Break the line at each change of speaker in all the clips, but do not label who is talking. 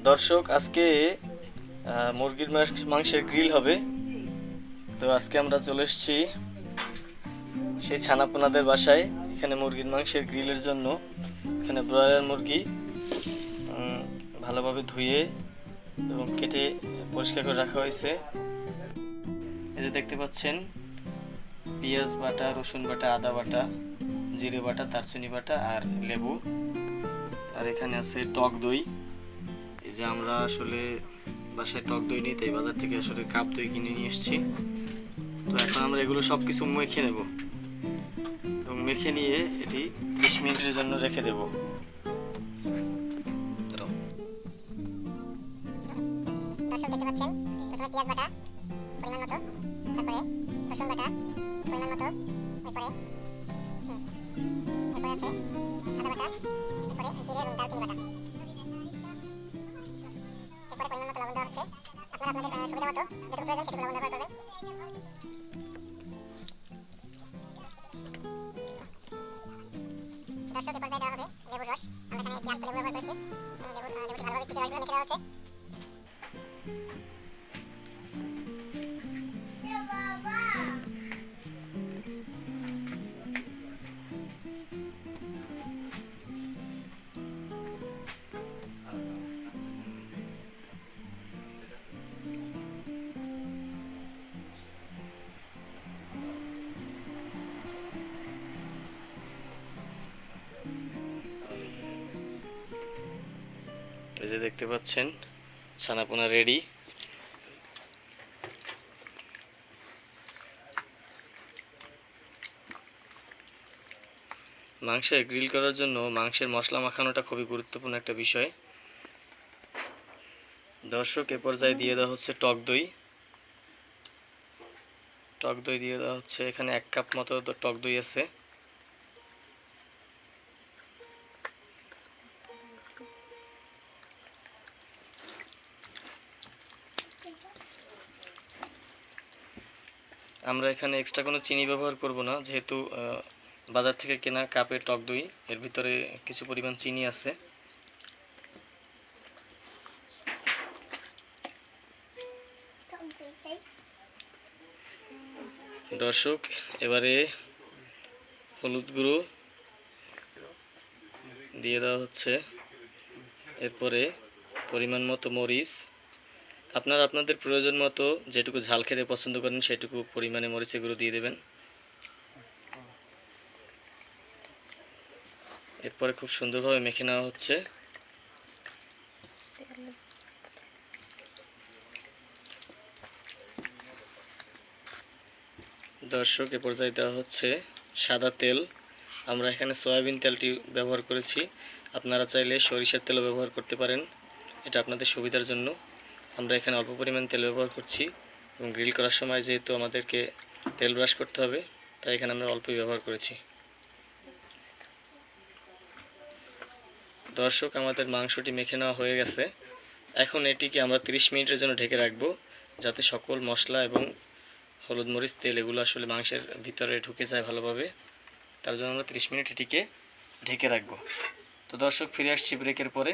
দর্শক, আজকে মুরগির মাংসের গ্রিল হবে। তো আজকে আমরা চলে এসেছি সেই ছানাপোনাদের বাসায়। এখানে মুরগির মাংসের গ্রিলের জন্য এখানে ব্রয়লার মুরগি ভালোভাবে ধুয়ে এবং কেটে পরিষ্কার করে রাখা হয়েছে। এই যে দেখতে পাচ্ছেন, পেঁয়াজ বাটা, রসুন বাটা, আদা বাটা, জিরে বাটা, দারচিনি বাটা আর লেবু। আর এখানে আছে টক দই। এই যে আমরা আসলে বাসায় টক দই নিই, তাই বাজার থেকে আসলে কাপ দই কিনে নিয়ে এসেছি। তো এখন আমরা এগুলো সব কিছু মেখে নেব এবং মেখে নিয়ে এটি 20 মিনিটের জন্য রেখে দেব।
দর্শক দেখতে পাচ্ছেন, প্রথমে পেঁয়াজ বাটা পরিমাণ মতো, তারপরে রসুন বাটা পরিমাণ মতো, এরপরে আছে আদা বাটা, এরপরে জিরে এবং দারচিনি বাটা, এরপরে পরিমাণ মতো লবণ দেওয়া হচ্ছে। আপনারা আপনাদের সুবিধা মতো যেটুকু প্রয়োজন সেটুকু লবণ ব্যবহার করবেন। দর্শক, এ পর্যায়ে দেওয়া হবে লেবুর রস। আমরা এখানে একটি আস্ত লেবু ব্যবহার করেছি। লেবুটি ভালোভাবে চিপে রসগুলো মেখে দেওয়া হচ্ছে।
এই যে দেখতে পাচ্ছেন, ছানাপোনা রেডি। মাংসে গ্রিল করার জন্য মাংসের মশলা মাখানোটা খুবই গুরুত্বপূর্ণ একটা বিষয়। দর্শক, এ পর্যায়ে দিয়ে দেওয়া হচ্ছে টক দই। টক দই দিয়ে দেওয়া হচ্ছে, এখানে 1 কাপ মতো টক দই আছে। আমরা এখানে এক্সট্রা কোনো চিনি ব্যবহার করব না, যেহেতু বাজার থেকে কেনা কাপের টক দই, এর ভিতরে কিছু পরিমাণ চিনি আছে। দর্শক, এবারে হলুদ গুঁড়ো দিয়ে দেওয়া হচ্ছে, এরপরে পরিমাণ মতো মরিচ। আপনারা আপনাদের প্রয়োজন মতো যেটুকু ঝাল খেতে পছন্দ করেন সেটুকু পরিমাণে মরিচের গুঁড়ো দিয়ে দেবেন। এরপরে খুব সুন্দরভাবে মেখে নেওয়া হচ্ছে। দর্শক, এ পর্যায়ে দেওয়া হচ্ছে সাদা তেল। আমরা এখানে সয়াবিন তেলটি ব্যবহার করেছি, আপনারা চাইলে সরিষার তেলও ব্যবহার করতে পারেন, এটা আপনাদের সুবিধার জন্য। আমরা এখানে অল্প পরিমাণ তেল ব্যবহার করছি এবং গ্রিল করার সময় যেহেতু আমাদেরকে তেল ব্রাশ করতে হবে, তাই এখানে আমরা অল্পই ব্যবহার করেছি। দর্শক, আমাদের মাংসটি মেখে নেওয়া হয়ে গেছে। এখন এটিকে আমরা 30 মিনিটের জন্য ঢেকে রাখবো, যাতে সকল মশলা এবং হলুদ, মরিচ, তেল এগুলো আসলে মাংসের ভিতরে ঢুকে যায় ভালোভাবে। তার জন্য আমরা 30 মিনিট এটিকে ঢেকে রাখবো। তো দর্শক, ফিরে আসছি ব্রেকের পরে।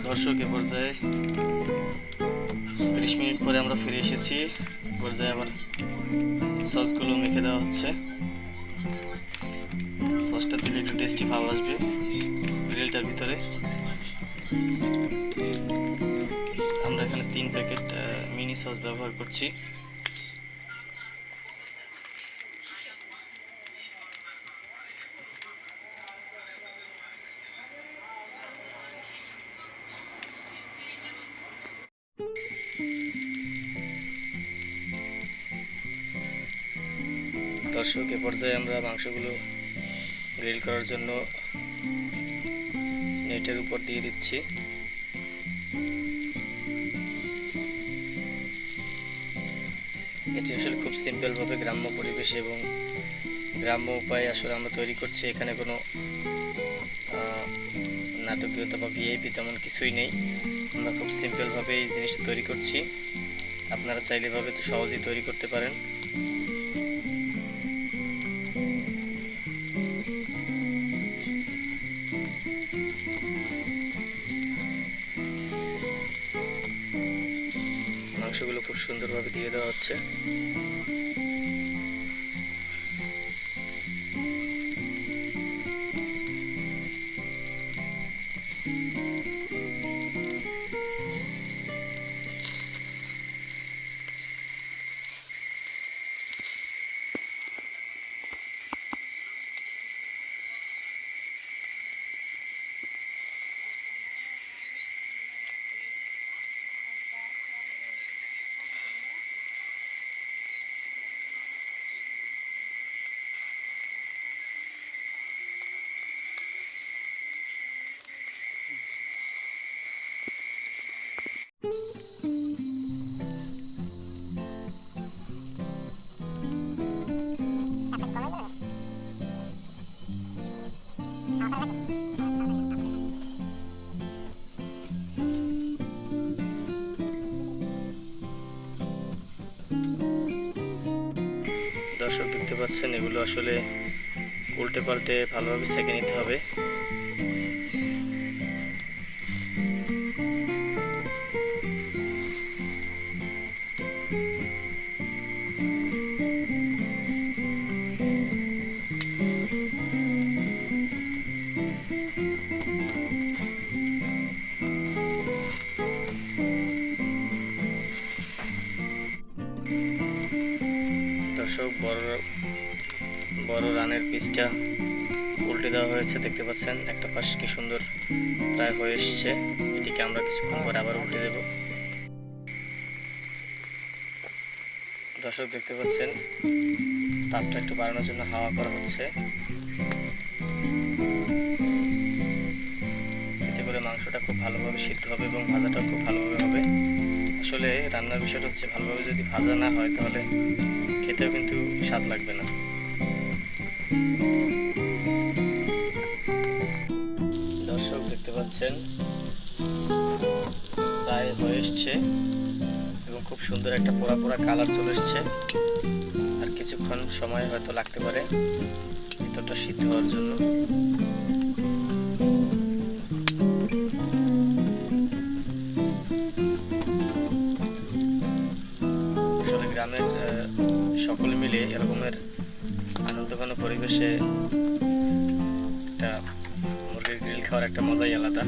দর্শক, এ পর্যায়ে 30 মিনিট পরে আমরা ফিরে এসেছি। পর্যায়ে আবার সসগুলো মেখে দেওয়া হচ্ছে। সসটা দিলে একটু টেস্টি ভাব আসবে গ্রিলটার ভিতরে। আমরা এখানে 3 প্যাকেট সস ব্যবহার করছি। দর্শক, এ পর্যায়ে আমরা মাংসগুলো গ্রিল করার জন্য নেটের উপর দিয়ে দিচ্ছি। এটি আসলে খুব সিম্পলভাবে গ্রাম্য পরিবেশে এবং গ্রাম্য উপায়ে আসলে আমরা তৈরি করছি। এখানে কোনো নাটকীয়তা বা ভিআইপি তেমন কিছুই নেই। আমরা খুব সিম্পলভাবে এই জিনিসটা তৈরি করছি। আপনারা চাইলে এভাবে তো সহজেই তৈরি করতে পারেন। মাংসগুলো খুব সুন্দরভাবে দিয়ে দেওয়া হচ্ছে। দর্শক, দেখতে পাচ্ছেন এগুলো আসলে উল্টে পাল্টে ভালোভাবে সেঁকে নিতে হবে। দর্শক, বড় রানের পিসটা উল্টে দেওয়া হয়েছে, দেখতে পাচ্ছেন একটা পাশ কি সুন্দর প্রায় হয়ে এসছে। এটিকে আমরা কিছুক্ষণ পরে আবার উল্টে দেব। দর্শক, দেখতে পাচ্ছেন তাপটা একটু বাড়ানোর জন্য হাওয়া করা হচ্ছে। এতে করে মাংসটা খুব ভালোভাবে সিদ্ধ হবে এবং ভাজাটাও খুব ভালোভাবে হবে। আসলে রান্নার বিষয়টা হচ্ছে ভালোভাবে যদি ভাজা না হয় তাহলে খেতেও কিন্তু স্বাদ লাগবে না। দর্শক, দেখতে পাচ্ছেন প্রায় হয়ে এসছে এবং খুব সুন্দর একটা পোড়া পোড়া কালার চলে এসছে। আর কিছুক্ষণ সময় হয়তো লাগতে পারে ভিতরটা সিদ্ধ হওয়ার জন্য। আসলে গ্রামের সকলে মিলে এরকমের আনন্দঘন পরিবেশে একটা মুরগির গ্রিল খাওয়ার একটা মজাই আলাদা।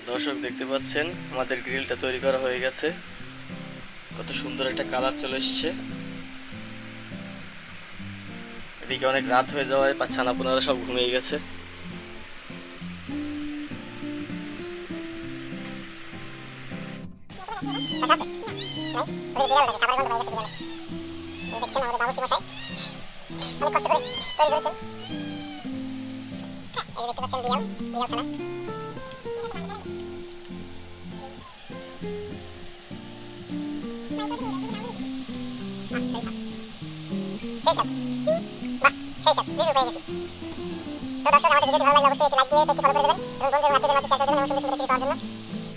দর্শক, দেখতে পাচ্ছেন আমাদের গ্রিলটা তৈরি করা হয়ে গেছে। কত সুন্দর একটা কালার চলে এসছে। এদিকে অনেক রাত হয়ে যাওয়ায় ছানাপোনারা সব ঘুমিয়ে গেছে।
তো দর্শক, আমাদের ভিডিওটি ভালো লাগলে অবশ্যই একটি লাইক দিয়ে পেজটি ফলো করে দেবেন এবং বন্ধুদের মাধ্যমে শেয়ার করে দেবেন এবং সুন্দর সুন্দর রেসিপি পাওয়ার জন্য।